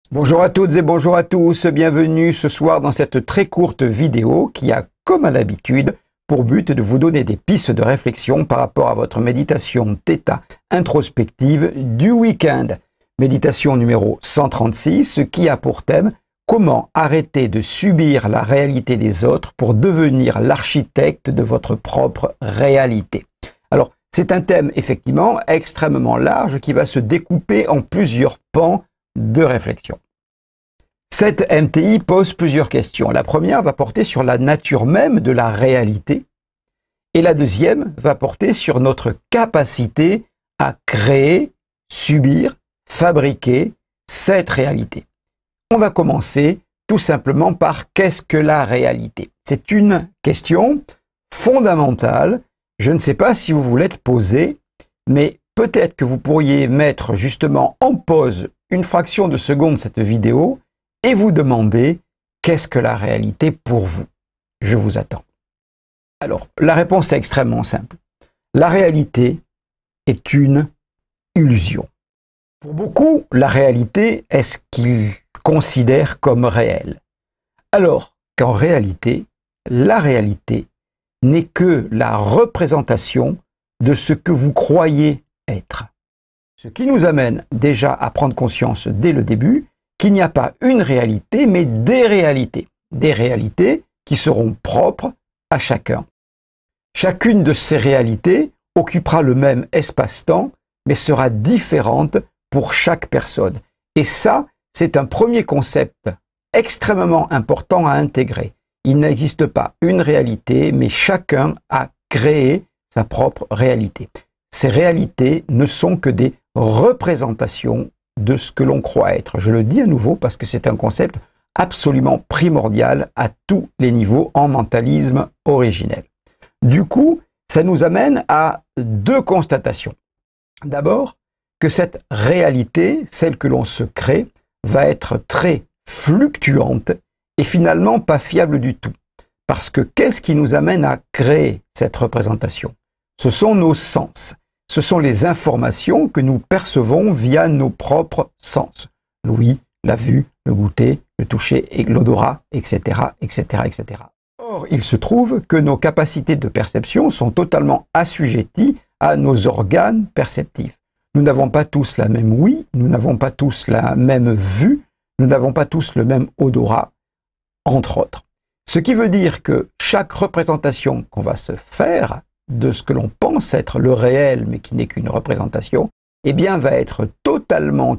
Bonjour à toutes et bonjour à tous, bienvenue ce soir dans cette très courte vidéo qui a, comme à l'habitude, pour but de vous donner des pistes de réflexion par rapport à votre méditation Theta introspective du week-end. Méditation numéro 136 qui a pour thème « Comment arrêter de subir la réalité des autres pour devenir l'architecte de votre propre réalité ». Alors, c'est un thème effectivement extrêmement large qui va se découper en plusieurs pans de réflexion. Cette MTI pose plusieurs questions. La première va porter sur la nature même de la réalité et la deuxième va porter sur notre capacité à créer, subir, fabriquer cette réalité. On va commencer tout simplement par qu'est-ce que la réalité? C'est une question fondamentale. Je ne sais pas si vous vous l'êtes posée, mais peut-être que vous pourriez mettre justement en pause une fraction de seconde cette vidéo et vous demander qu'est-ce que la réalité pour vous? Je vous attends. Alors, la réponse est extrêmement simple. La réalité est une illusion. Pour beaucoup, la réalité est ce qu'ils considèrent comme réel. Alors qu'en réalité, la réalité n'est que la représentation de ce que vous croyez être. Ce qui nous amène déjà à prendre conscience dès le début qu'il n'y a pas une réalité, mais des réalités. Des réalités qui seront propres à chacun. Chacune de ces réalités occupera le même espace-temps, mais sera différente pour chaque personne. Et ça, c'est un premier concept extrêmement important à intégrer. Il n'existe pas une réalité, mais chacun a créé sa propre réalité. Ces réalités ne sont que des représentations de ce que l'on croit être. Je le dis à nouveau parce que c'est un concept absolument primordial à tous les niveaux en mentalisme originel. Du coup, ça nous amène à deux constatations. D'abord, que cette réalité, celle que l'on se crée, va être très fluctuante et finalement pas fiable du tout. Parce que qu'est-ce qui nous amène à créer cette représentation? Ce sont nos sens. Ce sont les informations que nous percevons via nos propres sens. L'ouïe, la vue, le goûter, le toucher, et l'odorat, etc., etc., etc. Or, il se trouve que nos capacités de perception sont totalement assujetties à nos organes perceptifs. Nous n'avons pas tous la même ouïe, nous n'avons pas tous la même vue, nous n'avons pas tous le même odorat, entre autres. Ce qui veut dire que chaque représentation qu'on va se faire de ce que l'on pense être le réel, mais qui n'est qu'une représentation, eh bien, va être totalement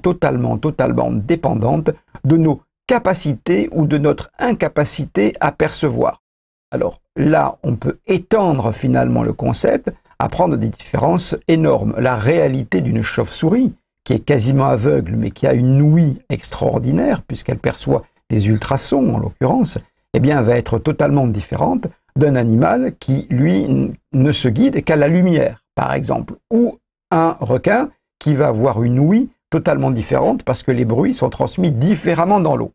dépendante de nos capacités ou de notre incapacité à percevoir. Alors là, on peut étendre finalement le concept à prendre des différences énormes. La réalité d'une chauve-souris, qui est quasiment aveugle, mais qui a une ouïe extraordinaire, puisqu'elle perçoit les ultrasons en l'occurrence, eh bien, va être totalement différente d'un animal qui, lui, ne se guide qu'à la lumière, par exemple, ou un requin qui va avoir une ouïe totalement différente parce que les bruits sont transmis différemment dans l'eau.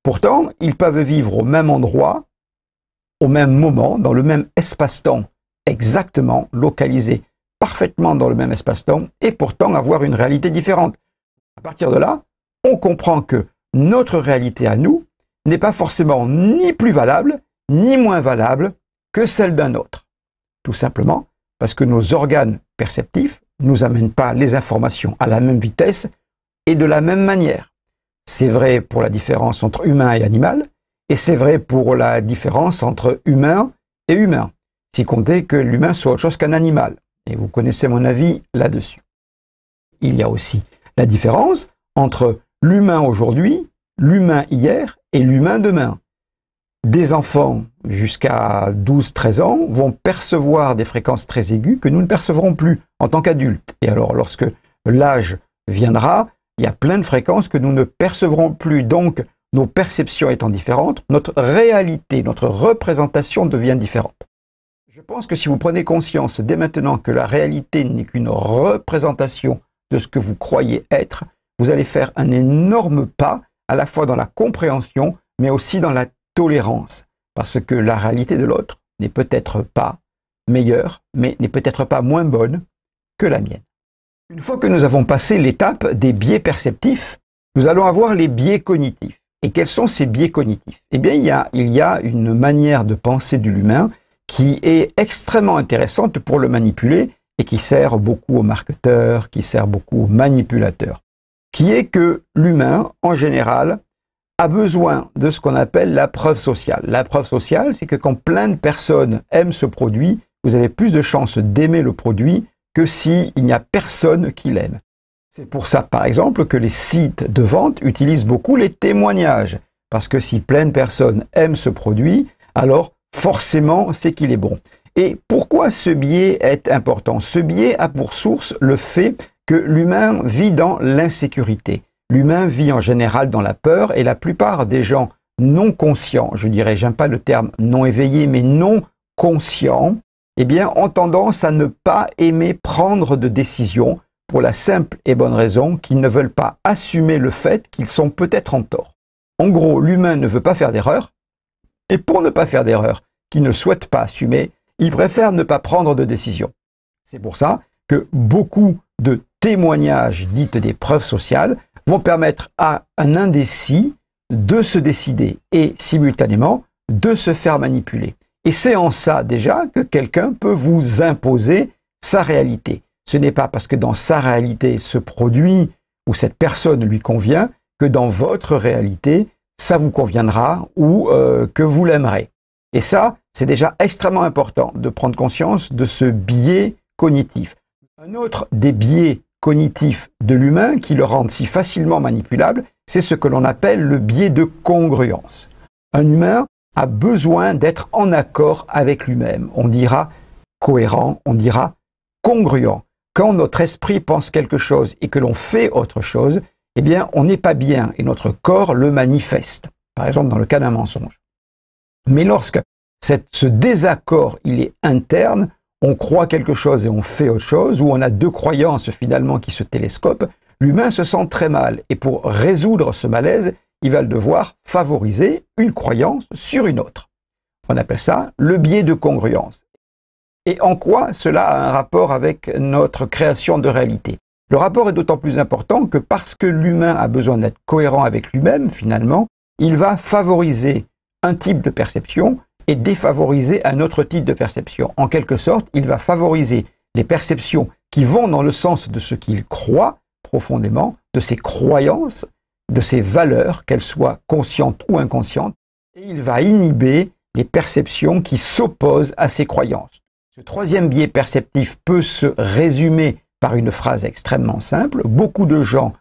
Pourtant, ils peuvent vivre au même endroit, au même moment, dans le même espace-temps, exactement localisés parfaitement dans le même espace-temps, et pourtant avoir une réalité différente. À partir de là, on comprend que notre réalité à nous n'est pas forcément ni plus valable, ni moins valable que celle d'un autre. Tout simplement parce que nos organes perceptifs ne nous amènent pas les informations à la même vitesse et de la même manière. C'est vrai pour la différence entre humain et animal, et c'est vrai pour la différence entre humain et humain, si compter que l'humain soit autre chose qu'un animal. Et vous connaissez mon avis là-dessus. Il y a aussi la différence entre l'humain aujourd'hui, l'humain hier et l'humain demain. Des enfants jusqu'à 12-13 ans vont percevoir des fréquences très aiguës que nous ne percevrons plus en tant qu'adultes. Et alors, lorsque l'âge viendra, il y a plein de fréquences que nous ne percevrons plus. Donc, nos perceptions étant différentes, notre réalité, notre représentation devient différente. Je pense que si vous prenez conscience dès maintenant que la réalité n'est qu'une représentation de ce que vous croyez être, vous allez faire un énorme pas à la fois dans la compréhension, mais aussi dans la tolérance, parce que la réalité de l'autre n'est peut-être pas meilleure, mais n'est peut-être pas moins bonne que la mienne. Une fois que nous avons passé l'étape des biais perceptifs, Nous allons avoir les biais cognitifs. Et quels sont ces biais cognitifs? Eh bien, il y a une manière de penser de l'humain qui est extrêmement intéressante pour le manipuler et qui sert beaucoup aux marketeurs, qui sert beaucoup aux manipulateurs, qui est que l'humain, en général, a besoin de ce qu'on appelle la preuve sociale. La preuve sociale, c'est que quand plein de personnes aiment ce produit, vous avez plus de chances d'aimer le produit que s'il n'y a personne qui l'aime. C'est pour ça, par exemple, que les sites de vente utilisent beaucoup les témoignages. Parce que si plein de personnes aiment ce produit, alors forcément, c'est qu'il est bon. Et pourquoi ce biais est important? Ce biais a pour source le fait que l'humain vit dans l'insécurité. L'humain vit en général dans la peur et la plupart des gens non conscients, je dirais, j'aime pas le terme non éveillé, mais non conscients, eh bien, ont tendance à ne pas aimer prendre de décisions pour la simple et bonne raison qu'ils ne veulent pas assumer le fait qu'ils sont peut-être en tort. En gros, l'humain ne veut pas faire d'erreur, et pour ne pas faire d'erreur qu'il ne souhaite pas assumer, il préfère ne pas prendre de décision. C'est pour ça que beaucoup de témoignages dits des preuves sociales vont permettre à un indécis de se décider et simultanément de se faire manipuler. Et c'est en ça déjà que quelqu'un peut vous imposer sa réalité. Ce n'est pas parce que dans sa réalité ce produit ou cette personne lui convient que dans votre réalité ça vous conviendra ou que vous l'aimerez. Et ça, c'est déjà extrêmement important de prendre conscience de ce biais cognitif. Un autre des biais cognitifs de l'humain qui le rendent si facilement manipulable, c'est ce que l'on appelle le biais de congruence. Un humain a besoin d'être en accord avec lui-même. On dira cohérent, on dira congruent. Quand notre esprit pense quelque chose et que l'on fait autre chose, eh bien, on n'est pas bien et notre corps le manifeste. Par exemple, dans le cas d'un mensonge. Mais lorsque ce désaccord, il est interne, on croit quelque chose et on fait autre chose, ou on a deux croyances finalement qui se télescopent, l'humain se sent très mal. Et pour résoudre ce malaise, il va devoir favoriser une croyance sur une autre. On appelle ça le biais de congruence. Et en quoi cela a un rapport avec notre création de réalité? Le rapport est d'autant plus important que parce que l'humain a besoin d'être cohérent avec lui-même, finalement, il va favoriser un type de perception et défavoriser un autre type de perception. En quelque sorte, il va favoriser les perceptions qui vont dans le sens de ce qu'il croit profondément, de ses croyances, de ses valeurs, qu'elles soient conscientes ou inconscientes, et il va inhiber les perceptions qui s'opposent à ses croyances. Ce troisième biais perceptif peut se résumer par une phrase extrêmement simple. Beaucoup de gens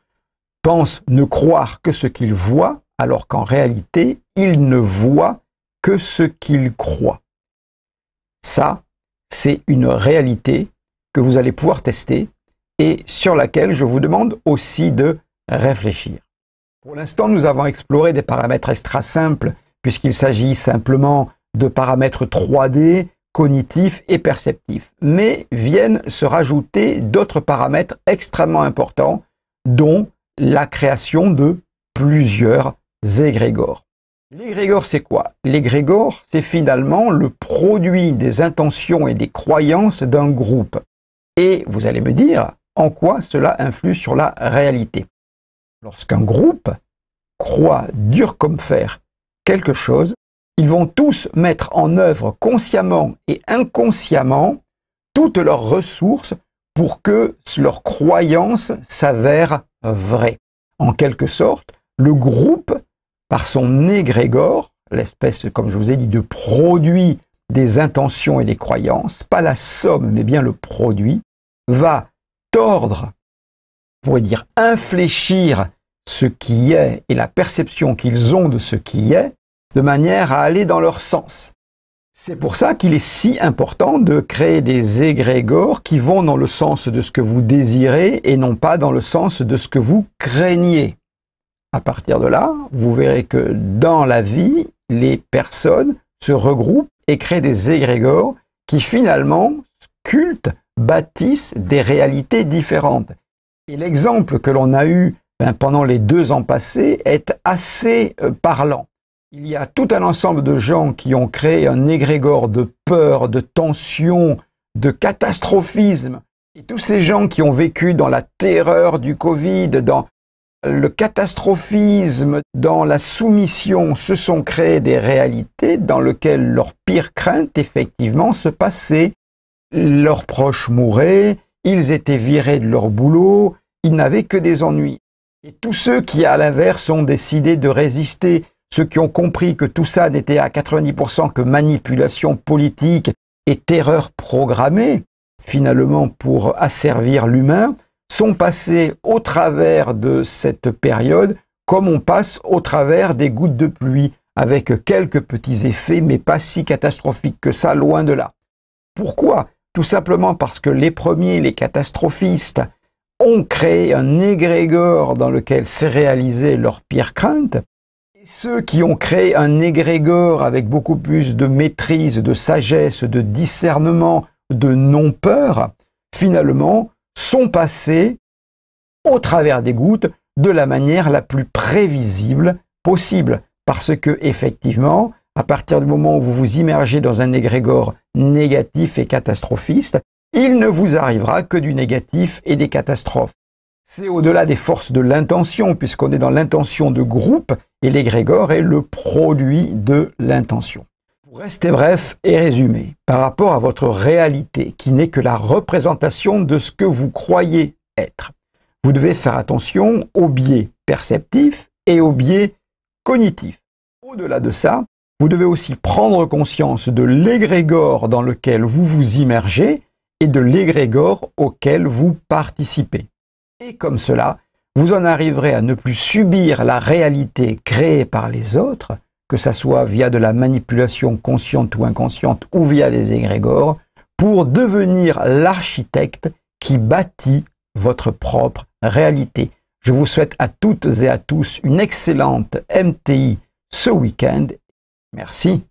pensent ne croire que ce qu'ils voient, alors qu'en réalité, ils ne voient que ce qu'ils croient. Ça, c'est une réalité que vous allez pouvoir tester et sur laquelle je vous demande aussi de réfléchir. Pour l'instant, nous avons exploré des paramètres extra simples puisqu'il s'agit simplement de paramètres 3D, cognitifs et perceptifs. Mais viennent se rajouter d'autres paramètres extrêmement importants, dont la création de plusieurs égrégores. L'égrégore, c'est quoi? L'égrégore, c'est finalement le produit des intentions et des croyances d'un groupe. Et vous allez me dire en quoi cela influe sur la réalité. Lorsqu'un groupe croit dur comme fer quelque chose, ils vont tous mettre en œuvre consciemment et inconsciemment toutes leurs ressources pour que leurs croyances s'avèrent vraies. En quelque sorte, le groupe, par son égrégore, l'espèce, comme je vous ai dit, de produit des intentions et des croyances, pas la somme, mais bien le produit, va tordre, on pourrait dire infléchir ce qui est et la perception qu'ils ont de ce qui est, de manière à aller dans leur sens. C'est pour ça qu'il est si important de créer des égrégores qui vont dans le sens de ce que vous désirez et non pas dans le sens de ce que vous craignez. À partir de là, vous verrez que dans la vie, les personnes se regroupent et créent des égrégores qui finalement sculptent, bâtissent des réalités différentes. Et l'exemple que l'on a eu pendant les 2 ans passés est assez parlant. Il y a tout un ensemble de gens qui ont créé un égrégore de peur, de tension, de catastrophisme. Et tous ces gens qui ont vécu dans la terreur du Covid, dans le catastrophisme, dans la soumission, se sont créés des réalités dans lesquelles leurs pires craintes, effectivement, se passaient. Leurs proches mouraient, ils étaient virés de leur boulot, ils n'avaient que des ennuis. Et tous ceux qui, à l'inverse, ont décidé de résister, ceux qui ont compris que tout ça n'était à 90% que manipulation politique et terreur programmée, finalement pour asservir l'humain, sont passés au travers de cette période comme on passe au travers des gouttes de pluie, avec quelques petits effets, mais pas si catastrophiques que ça, loin de là. Pourquoi? Tout simplement parce que les premiers, les catastrophistes, ont créé un égrégore dans lequel s'est réalisée leur pire crainte. Et ceux qui ont créé un égrégore avec beaucoup plus de maîtrise, de sagesse, de discernement, de non-peur, finalement, sont passés au travers des gouttes de la manière la plus prévisible possible. Parce que, effectivement, à partir du moment où vous vous immergez dans un égrégore négatif et catastrophiste, il ne vous arrivera que du négatif et des catastrophes. C'est au-delà des forces de l'intention, puisqu'on est dans l'intention de groupe, et l'égrégore est le produit de l'intention. Pour rester bref et résumé, par rapport à votre réalité, qui n'est que la représentation de ce que vous croyez être, vous devez faire attention aux biais perceptifs et aux biais cognitifs. Au-delà de ça, vous devez aussi prendre conscience de l'égrégore dans lequel vous vous immergez et de l'égrégore auquel vous participez. Et comme cela, vous en arriverez à ne plus subir la réalité créée par les autres, que ça soit via de la manipulation consciente ou inconsciente ou via des égrégores, pour devenir l'architecte qui bâtit votre propre réalité. Je vous souhaite à toutes et à tous une excellente MTI ce week-end. Merci.